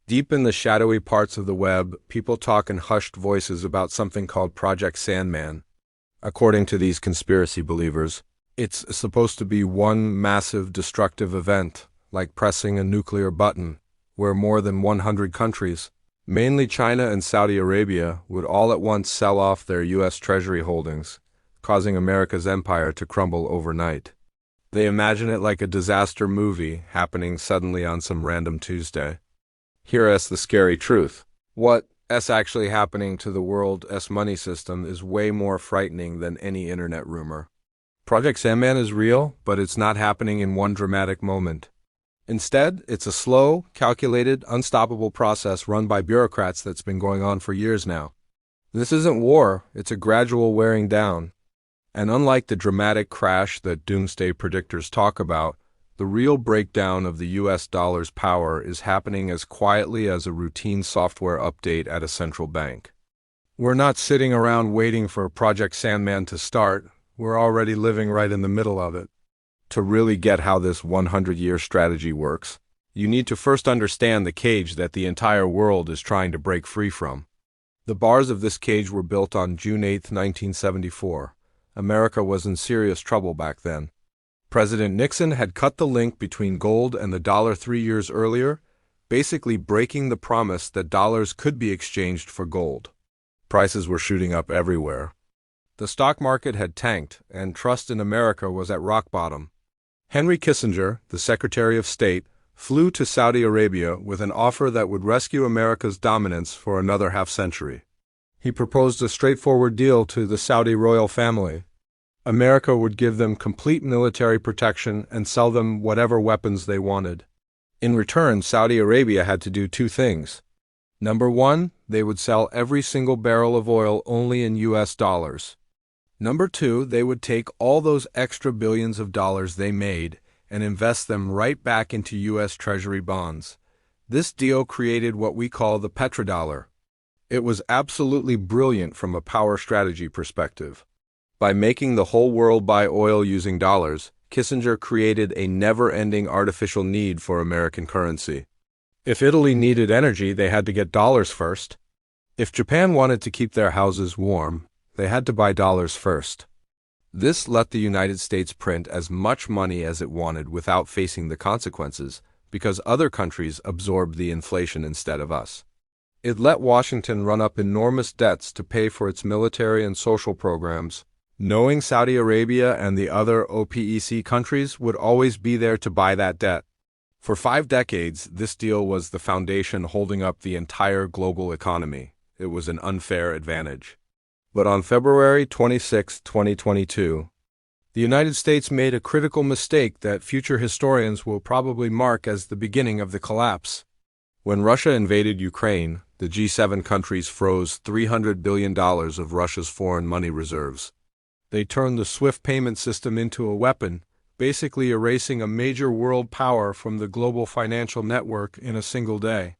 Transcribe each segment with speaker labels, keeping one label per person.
Speaker 1: Deep in the shadowy parts of the web, people talk in hushed voices about something called Project Sandman. According to these conspiracy believers, it's supposed to be one massive destructive event, like pressing a nuclear button, where more than 100 countries, mainly China and Saudi Arabia, would all at once sell off their U.S. Treasury holdings, causing America's empire to crumble overnight. They imagine it like a disaster movie happening suddenly on some random Tuesday. Here's the scary truth. What's actually happening to the world's money system is way more frightening than any internet rumor. Project Sandman is real, but it's not happening in one dramatic moment. Instead, it's a slow, calculated, unstoppable process run by bureaucrats that's been going on for years now. This isn't war, it's a gradual wearing down. And unlike the dramatic crash that doomsday predictors talk about, the real breakdown of the US dollar's power is happening as quietly as a routine software update at a central bank. We're not sitting around waiting for Project Sandman to start, we're already living right in the middle of it. To really get how this 100-year strategy works, you need to first understand the cage that the entire world is trying to break free from. The bars of this cage were built on June 8, 1974. America was in serious trouble back then. President Nixon had cut the link between gold and the dollar 3 years earlier, basically breaking the promise that dollars could be exchanged for gold. Prices were shooting up everywhere. The stock market had tanked, and trust in America was at rock bottom. Henry Kissinger, the Secretary of State, flew to Saudi Arabia with an offer that would rescue America's dominance for another half-century. He proposed a straightforward deal to the Saudi royal family. America would give them complete military protection and sell them whatever weapons they wanted. In return, Saudi Arabia had to do two things. Number one, they would sell every single barrel of oil only in US dollars. Number two, they would take all those extra billions of dollars they made and invest them right back into US Treasury bonds. This deal created what we call the petrodollar. It was absolutely brilliant from a power strategy perspective. By making the whole world buy oil using dollars, Kissinger created a never-ending artificial need for American currency. If Italy needed energy, they had to get dollars first. If Japan wanted to keep their houses warm, they had to buy dollars first. This let the United States print as much money as it wanted without facing the consequences, because other countries absorbed the inflation instead of us. It let Washington run up enormous debts to pay for its military and social programs, knowing Saudi Arabia and the other OPEC countries would always be there to buy that debt. For 5 decades, this deal was the foundation holding up the entire global economy. It was an unfair advantage. But on February 26, 2022, the United States made a critical mistake that future historians will probably mark as the beginning of the collapse. When Russia invaded Ukraine, the G7 countries froze $300 billion of Russia's foreign money reserves. They turned the SWIFT payment system into a weapon, basically erasing a major world power from the global financial network in a single day.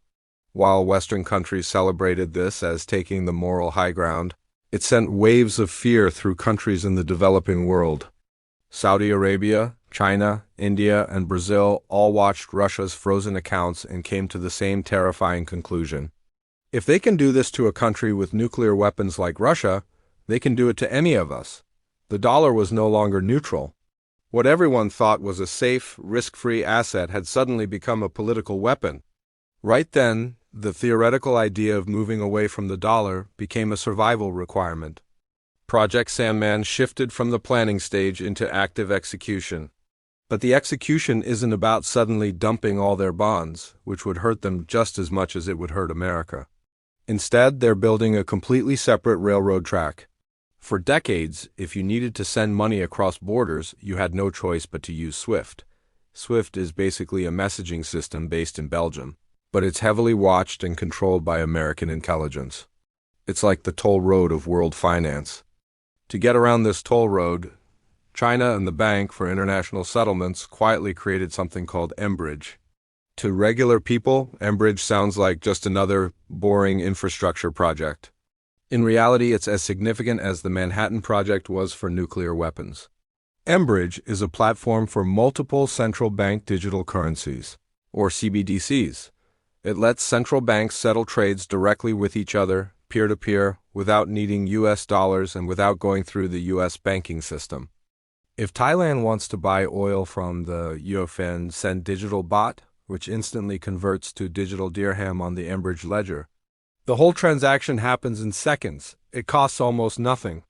Speaker 1: While Western countries celebrated this as taking the moral high ground, it sent waves of fear through countries in the developing world. Saudi Arabia, China, India, and Brazil all watched Russia's frozen accounts and came to the same terrifying conclusion. If they can do this to a country with nuclear weapons like Russia, they can do it to any of us. The dollar was no longer neutral. What everyone thought was a safe, risk-free asset had suddenly become a political weapon. Right then, the theoretical idea of moving away from the dollar became a survival requirement. Project Sandman shifted from the planning stage into active execution. But the execution isn't about suddenly dumping all their bonds, which would hurt them just as much as it would hurt America. Instead, they're building a completely separate railroad track. For decades, if you needed to send money across borders, you had no choice but to use SWIFT. SWIFT is basically a messaging system based in Belgium, but it's heavily watched and controlled by American intelligence. It's like the toll road of world finance. To get around this toll road, China and the Bank for International Settlements quietly created something called Enbridge. To regular people, Enbridge sounds like just another boring infrastructure project. In reality, it's as significant as the Manhattan Project was for nuclear weapons. Enbridge is a platform for multiple central bank digital currencies, or CBDCs. It lets central banks settle trades directly with each other, peer-to-peer, without needing US dollars and without going through the US banking system. If Thailand wants to buy oil from the UFN, send digital baht, which instantly converts to digital dirham on the Enbridge ledger. The whole transaction happens in seconds. It costs almost nothing.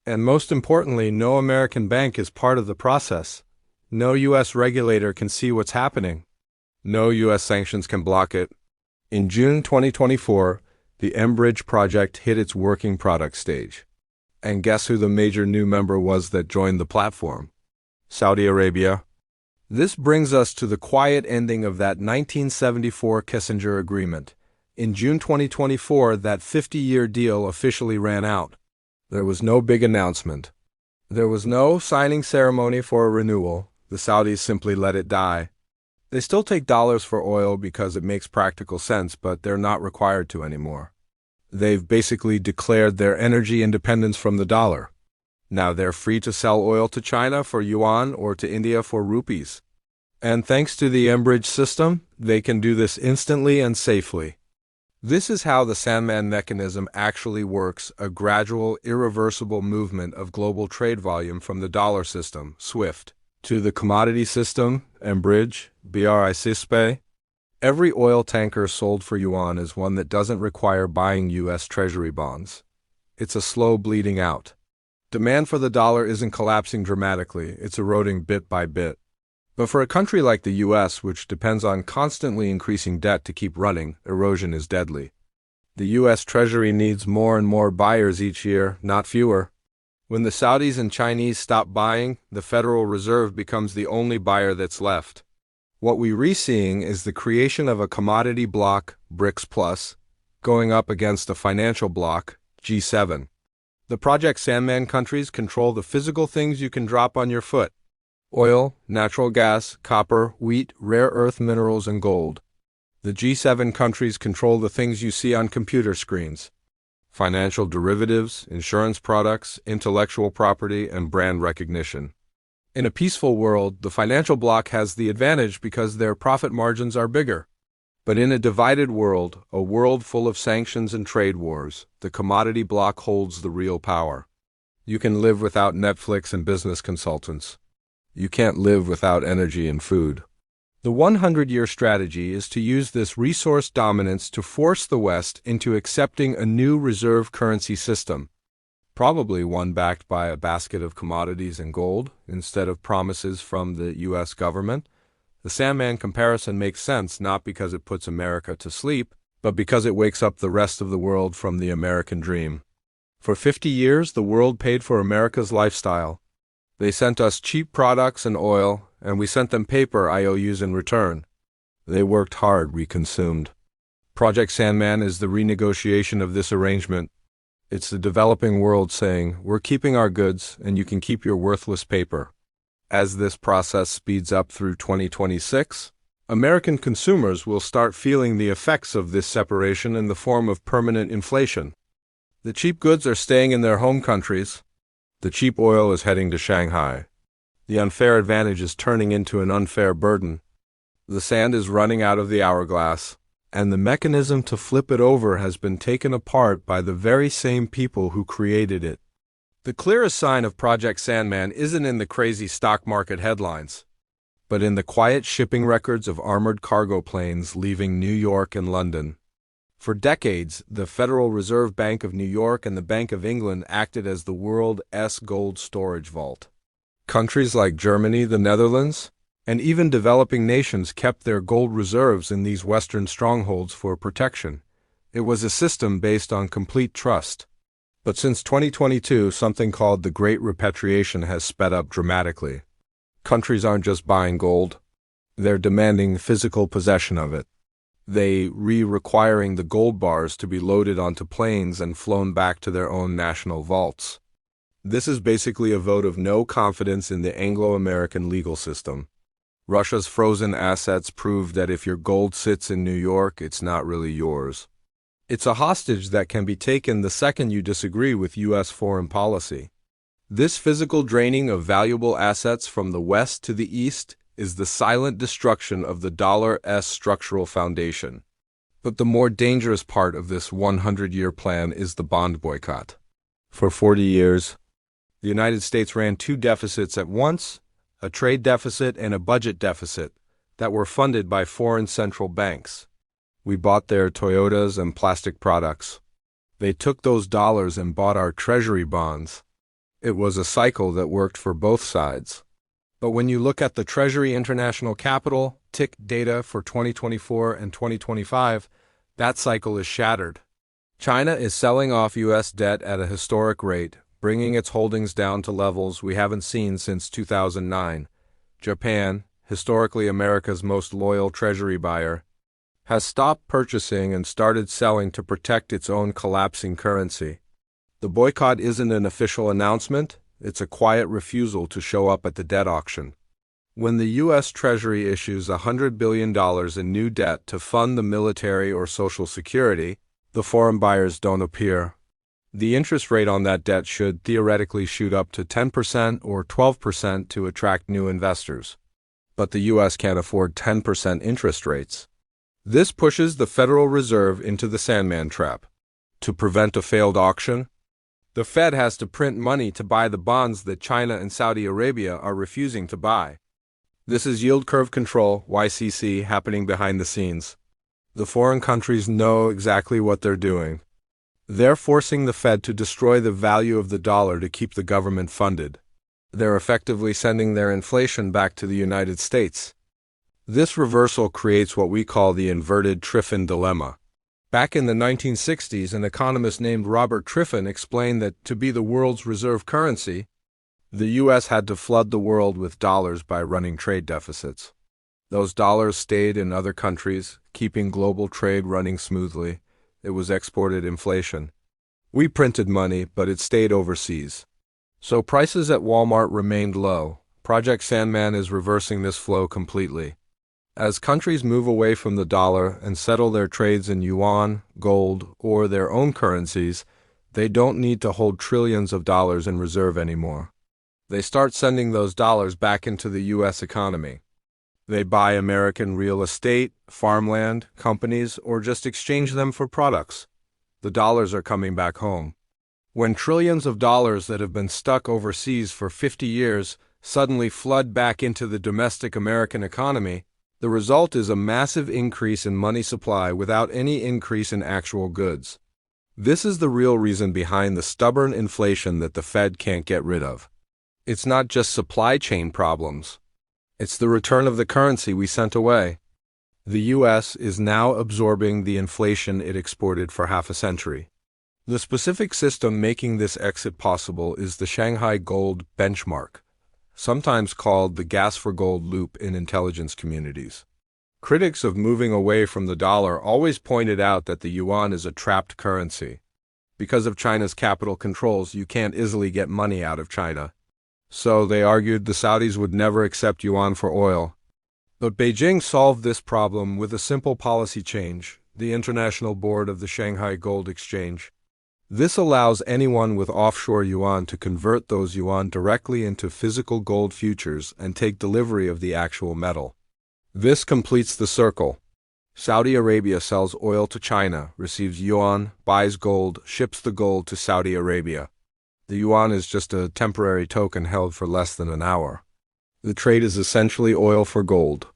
Speaker 1: And most importantly, no American bank is part of the process. No US regulator can see what's happening. No US sanctions can block it. In June 2024, the Enbridge project hit its working product stage. And guess who the major new member was that joined the platform? Saudi Arabia. This brings us to the quiet ending of that 1974 Kissinger Agreement. In June 2024, that 50-year deal officially ran out. There was no big announcement. There was no signing ceremony for a renewal. The Saudis simply let it die. They still take dollars for oil because it makes practical sense, but they're not required to anymore. They've basically declared their energy independence from the dollar. Now they're free to sell oil to China for yuan or to India for rupees. And thanks to the Enbridge system, they can do this instantly and safely. This is how the Sandman mechanism actually works, a gradual, irreversible movement of global trade volume from the dollar system, SWIFT, to the commodity system, Enbridge, BRICSPE. Every oil tanker sold for yuan is one that doesn't require buying U.S. Treasury bonds. It's a slow bleeding out. Demand for the dollar isn't collapsing dramatically, it's eroding bit by bit. But for a country like the U.S., which depends on constantly increasing debt to keep running, erosion is deadly. The U.S. Treasury needs more and more buyers each year, not fewer. When the Saudis and Chinese stop buying, the Federal Reserve becomes the only buyer that's left. What we're seeing is the creation of a commodity bloc, BRICS Plus, going up against a financial bloc, G7. The Project Sandman countries control the physical things you can drop on your foot: oil, natural gas, copper, wheat, rare earth minerals, and gold. The G7 countries control the things you see on computer screens: financial derivatives, insurance products, intellectual property, and brand recognition. In a peaceful world, the financial bloc has the advantage because their profit margins are bigger. But in a divided world, a world full of sanctions and trade wars, the commodity bloc holds the real power. You can live without Netflix and business consultants. You can't live without energy and food. The 100-year strategy is to use this resource dominance to force the West into accepting a new reserve currency system. Probably one backed by a basket of commodities and gold, instead of promises from the U.S. government. The Sandman comparison makes sense not because it puts America to sleep, but because it wakes up the rest of the world from the American dream. For 50 years, the world paid for America's lifestyle. They sent us cheap products and oil, and we sent them paper IOUs in return. They worked hard, we consumed. Project Sandman is the renegotiation of this arrangement. It's the developing world saying, we're keeping our goods and you can keep your worthless paper. As this process speeds up through 2026, American consumers will start feeling the effects of this separation in the form of permanent inflation. The cheap goods are staying in their home countries. The cheap oil is heading to Shanghai. The unfair advantage is turning into an unfair burden. The sand is running out of the hourglass. And the mechanism to flip it over has been taken apart by the very same people who created it. The clearest sign of Project Sandman isn't in the crazy stock market headlines, but in the quiet shipping records of armored cargo planes leaving New York and London. For decades, the Federal Reserve Bank of New York and the Bank of England acted as the world's gold storage vault. Countries like Germany, the Netherlands, and even developing nations kept their gold reserves in these Western strongholds for protection. It was a system based on complete trust. But since 2022, something called the Great Repatriation has sped up dramatically. Countries aren't just buying gold. They're demanding physical possession of it. They requiring the gold bars to be loaded onto planes and flown back to their own national vaults. This is basically a vote of no confidence in the Anglo-American legal system. Russia's frozen assets prove that if your gold sits in New York, it's not really yours. It's a hostage that can be taken the second you disagree with U.S. foreign policy. This physical draining of valuable assets from the West to the East is the silent destruction of the dollar's structural foundation. But the more dangerous part of this 100-year plan is the bond boycott. For 40 years, the United States ran two deficits at once, a trade deficit and a budget deficit, that were funded by foreign central banks. We bought their Toyotas and plastic products. They took those dollars and bought our treasury bonds. It was a cycle that worked for both sides. But when you look at the Treasury International Capital TIC data for 2024 and 2025, that cycle is shattered. China is selling off U.S. debt at a historic rate, bringing its holdings down to levels we haven't seen since 2009. Japan, historically America's most loyal treasury buyer, has stopped purchasing and started selling to protect its own collapsing currency. The boycott isn't an official announcement, it's a quiet refusal to show up at the debt auction. When the U.S. Treasury issues $100 billion in new debt to fund the military or Social Security, the foreign buyers don't appear. The interest rate on that debt should theoretically shoot up to 10% or 12% to attract new investors. But the U.S. can't afford 10% interest rates. This pushes the Federal Reserve into the Sandman trap. To prevent a failed auction, the Fed has to print money to buy the bonds that China and Saudi Arabia are refusing to buy. This is yield curve control, YCC, happening behind the scenes. The foreign countries know exactly what they're doing. They're forcing the Fed to destroy the value of the dollar to keep the government funded. They're effectively sending their inflation back to the United States. This reversal creates what we call the inverted Triffin dilemma. Back in the 1960s, an economist named Robert Triffin explained that to be the world's reserve currency, the U.S. had to flood the world with dollars by running trade deficits. Those dollars stayed in other countries, keeping global trade running smoothly. It was exported inflation. We printed money, but it stayed overseas. So prices at Walmart remained low. Project Sandman is reversing this flow completely. As countries move away from the dollar and settle their trades in yuan, gold, or their own currencies, they don't need to hold trillions of dollars in reserve anymore. They start sending those dollars back into the U.S. economy. They buy American real estate, farmland, companies, or just exchange them for products. The dollars are coming back home. When trillions of dollars that have been stuck overseas for 50 years suddenly flood back into the domestic American economy, the result is a massive increase in money supply without any increase in actual goods. This is the real reason behind the stubborn inflation that the Fed can't get rid of. It's not just supply chain problems. It's the return of the currency we sent away. The U.S. is now absorbing the inflation it exported for half a century. The specific system making this exit possible is the Shanghai Gold benchmark, sometimes called the gas for gold loop in intelligence communities. Critics of moving away from the dollar always pointed out that the yuan is a trapped currency. Because of China's capital controls, you can't easily get money out of China. So they argued the Saudis would never accept yuan for oil. But Beijing solved this problem with a simple policy change, the International Board of the Shanghai Gold Exchange. This allows anyone with offshore yuan to convert those yuan directly into physical gold futures and take delivery of the actual metal. This completes the circle. Saudi Arabia sells oil to China, receives yuan, buys gold, ships the gold to Saudi Arabia. The yuan is just a temporary token held for less than an hour. The trade is essentially oil for gold.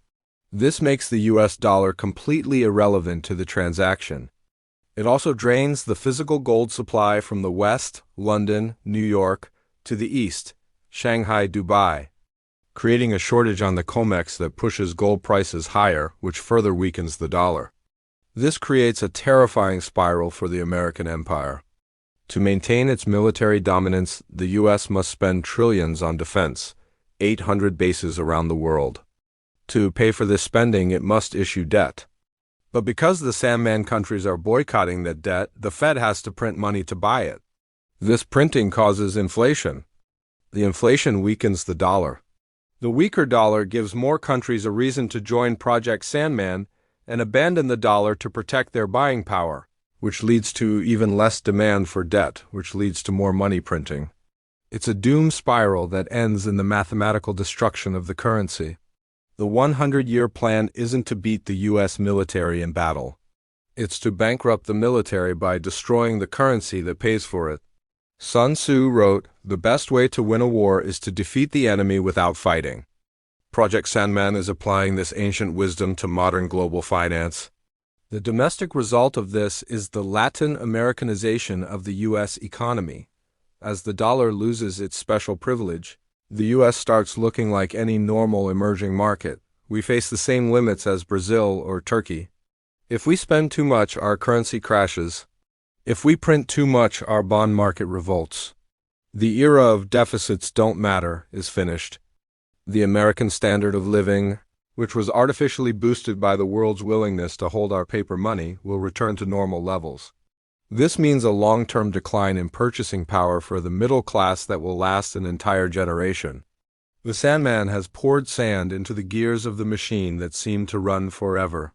Speaker 1: This makes the US dollar completely irrelevant to the transaction. It also drains the physical gold supply from the west, London, New York, to the east, Shanghai, Dubai, creating a shortage on the COMEX that pushes gold prices higher, which further weakens the dollar. This creates a terrifying spiral for the American empire. To maintain its military dominance, the U.S. must spend trillions on defense, 800 bases around the world. To pay for this spending, it must issue debt. But because the Sandman countries are boycotting that debt, the Fed has to print money to buy it. This printing causes inflation. The inflation weakens the dollar. The weaker dollar gives more countries a reason to join Project Sandman and abandon the dollar to protect their buying power, which leads to even less demand for debt, which leads to more money printing. It's a doomed spiral that ends in the mathematical destruction of the currency. The 100-year plan isn't to beat the U.S. military in battle. It's to bankrupt the military by destroying the currency that pays for it. Sun Tzu wrote, "The best way to win a war is to defeat the enemy without fighting." Project Sandman is applying this ancient wisdom to modern global finance. The domestic result of this is the Latin Americanization of the U.S. economy. As the dollar loses its special privilege, the U.S. starts looking like any normal emerging market. We face the same limits as Brazil or Turkey. If we spend too much, our currency crashes. If we print too much, our bond market revolts. The era of deficits don't matter is finished. The American standard of living, which was artificially boosted by the world's willingness to hold our paper money, will return to normal levels. This means a long-term decline in purchasing power for the middle class that will last an entire generation. The Sandman has poured sand into the gears of the machine that seemed to run forever.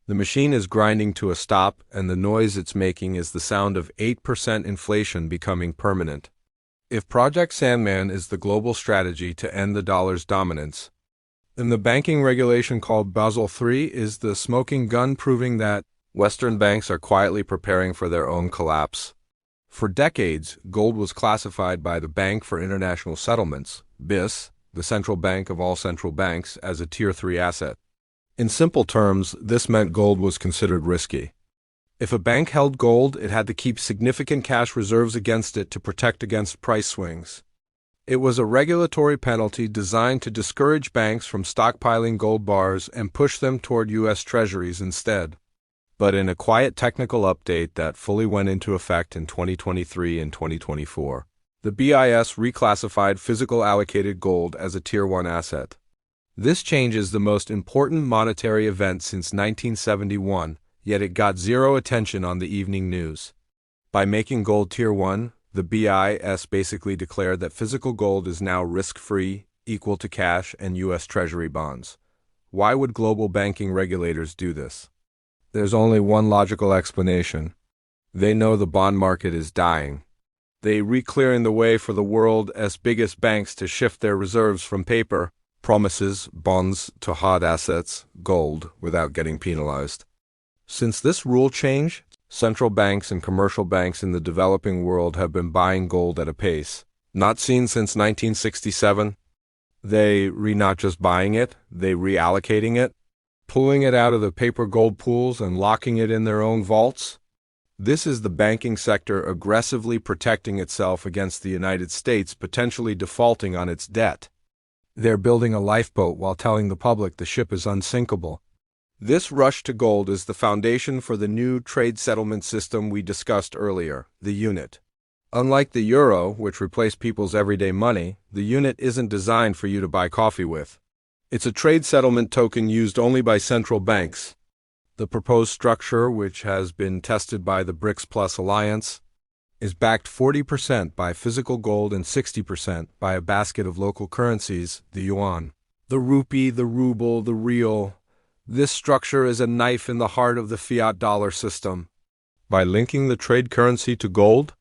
Speaker 1: The machine is grinding to a stop, and the noise it's making is the sound of 8% inflation becoming permanent. If Project Sandman is the global strategy to end the dollar's dominance, then the banking regulation called Basel III is the smoking gun proving that Western banks are quietly preparing for their own collapse. For decades, gold was classified by the Bank for International Settlements, BIS, the central bank of all central banks, as a Tier 3 asset. In simple terms, this meant gold was considered risky. If a bank held gold, it had to keep significant cash reserves against it to protect against price swings. It was a regulatory penalty designed to discourage banks from stockpiling gold bars and push them toward U.S. Treasuries instead. But in a quiet technical update that fully went into effect in 2023 and 2024, the BIS reclassified physical allocated gold as a Tier 1 asset. This change is the most important monetary event since 1971, yet it got zero attention on the evening news. By making gold Tier 1, the BIS basically declared that physical gold is now risk-free, equal to cash and U.S. Treasury bonds. Why would global banking regulators do this? There's only one logical explanation. They know the bond market is dying. They re-clearing the way for the world's biggest banks to shift their reserves from paper, promises, bonds, to hard assets, gold, without getting penalized. Since this rule change, central banks and commercial banks in the developing world have been buying gold at a pace not seen since 1967. They not just buying it, they reallocating it, pulling it out of the paper gold pools and locking it in their own vaults. This is the banking sector aggressively protecting itself against the United States potentially defaulting on its debt. They're building a lifeboat while telling the public the ship is unsinkable. This rush to gold is the foundation for the new trade settlement system we discussed earlier, the unit. Unlike the euro, which replaced people's everyday money, the unit isn't designed for you to buy coffee with. It's a trade settlement token used only by central banks. The proposed structure, which has been tested by the BRICS Plus Alliance, is backed 40% by physical gold and 60% by a basket of local currencies, the yuan, the rupee, the ruble, the rial. This structure is a knife in the heart of the fiat dollar system. By linking the trade currency to gold,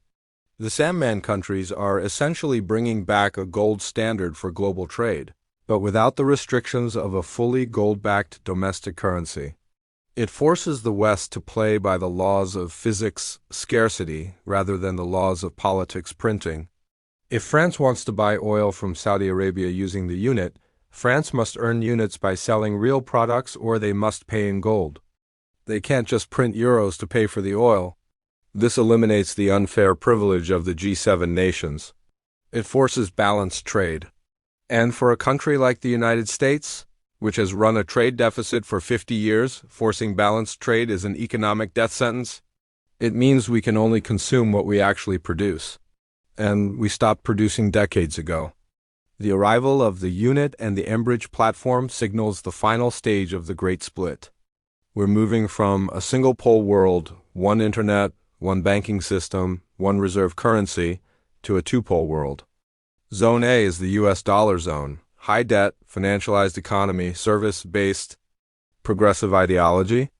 Speaker 1: the Sandman countries are essentially bringing back a gold standard for global trade, but without the restrictions of a fully gold-backed domestic currency. It forces the West to play by the laws of physics scarcity rather than the laws of politics printing. If France wants to buy oil from Saudi Arabia using the unit, France must earn units by selling real products or they must pay in gold. They can't just print euros to pay for the oil. This eliminates the unfair privilege of the G7 nations. It forces balanced trade. And for a country like the United States, which has run a trade deficit for 50 years, forcing balanced trade is an economic death sentence, it means we can only consume what we actually produce. And we stopped producing decades ago. The arrival of the unit and the Enbridge platform signals the final stage of the Great Split. We're moving from a single-pole world, one internet, one banking system, one reserve currency, to a two-pole world. Zone A is the U.S. dollar zone. High debt, financialized economy, service-based, progressive ideology.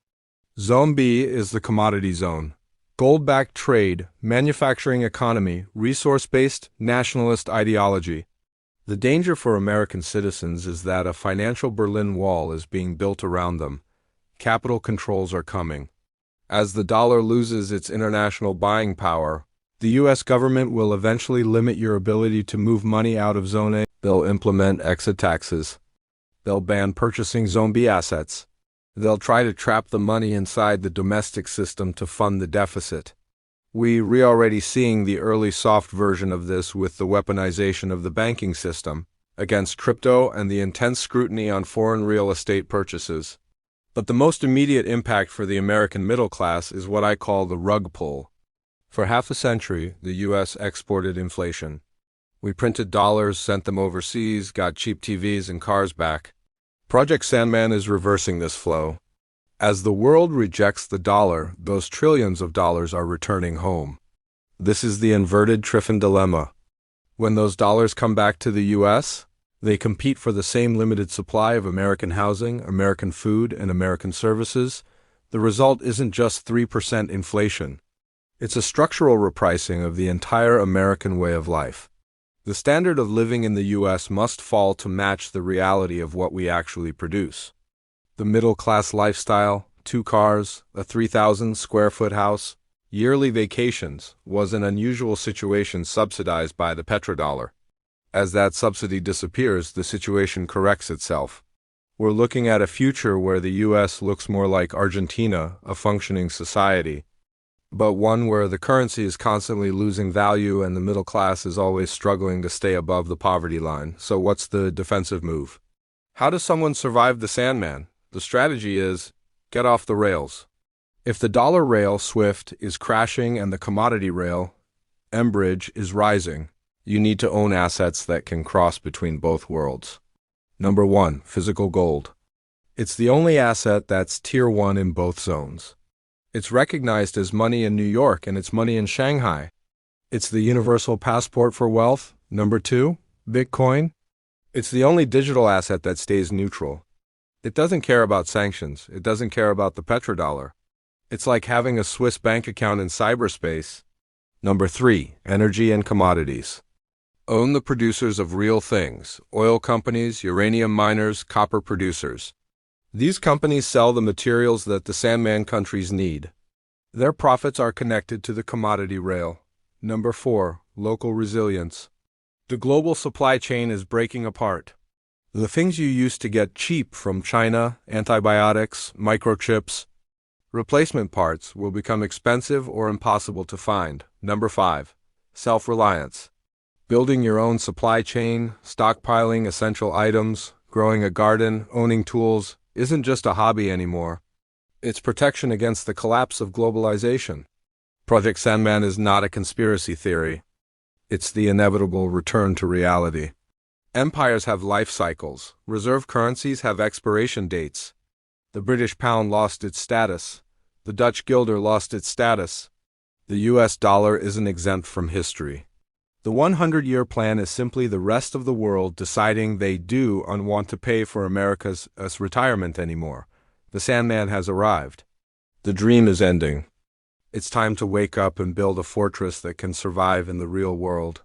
Speaker 1: Zone B is the commodity zone. Gold-backed trade, manufacturing economy, resource-based, nationalist ideology. The danger for American citizens is that a financial Berlin Wall is being built around them. Capital controls are coming. As the dollar loses its international buying power, the U.S. government will eventually limit your ability to move money out of Zone A. They'll implement exit taxes. They'll ban purchasing Zone B assets. They'll try to trap the money inside the domestic system to fund the deficit. We're already seeing the early soft version of this with the weaponization of the banking system against crypto and the intense scrutiny on foreign real estate purchases. But the most immediate impact for the American middle class is what I call the rug pull. For half a century, the U.S. exported inflation. We printed dollars, sent them overseas, got cheap TVs and cars back. Project Sandman is reversing this flow. As the world rejects the dollar, those trillions of dollars are returning home. This is the inverted Triffin dilemma. When those dollars come back to the U.S., they compete for the same limited supply of American housing, American food, and American services. The result isn't just 3% inflation. It's a structural repricing of the entire American way of life. The standard of living in the U.S. must fall to match the reality of what we actually produce. The middle-class lifestyle, 2 cars, a 3,000-square-foot house, yearly vacations, was an unusual situation subsidized by the petrodollar. As that subsidy disappears, the situation corrects itself. We're looking at a future where the U.S. looks more like Argentina, a functioning society, but one where the currency is constantly losing value and the middle class is always struggling to stay above the poverty line. So what's the defensive move? How does someone survive the Sandman? The strategy is, get off the rails. If the dollar rail, SWIFT, is crashing and the commodity rail, Enbridge, is rising, you need to own assets that can cross between both worlds. Number 1, physical gold. It's the only asset that's Tier 1 in both zones. It's recognized as money in New York and it's money in Shanghai. It's the universal passport for wealth. Number 2, Bitcoin. It's the only digital asset that stays neutral. It doesn't care about sanctions. It doesn't care about the petrodollar. It's like having a Swiss bank account in cyberspace. Number 3, energy and commodities. Own the producers of real things: oil companies, uranium miners, copper producers. These companies sell the materials that the Sandman countries need. Their profits are connected to the commodity rail. Number 4, local resilience. The global supply chain is breaking apart. The things you used to get cheap from China, antibiotics, microchips, replacement parts, will become expensive or impossible to find. Number 5, self-reliance. Building your own supply chain, stockpiling essential items, growing a garden, owning tools, isn't just a hobby anymore. It's protection against the collapse of globalization. Project Sandman is not a conspiracy theory. It's the inevitable return to reality. Empires have life cycles. Reserve currencies have expiration dates. The British pound lost its status. The Dutch guilder lost its status. The US dollar isn't exempt from history. The 100-year plan is simply the rest of the world deciding they don't want to pay for America's retirement anymore. The Sandman has arrived. The dream is ending. It's time to wake up and build a fortress that can survive in the real world.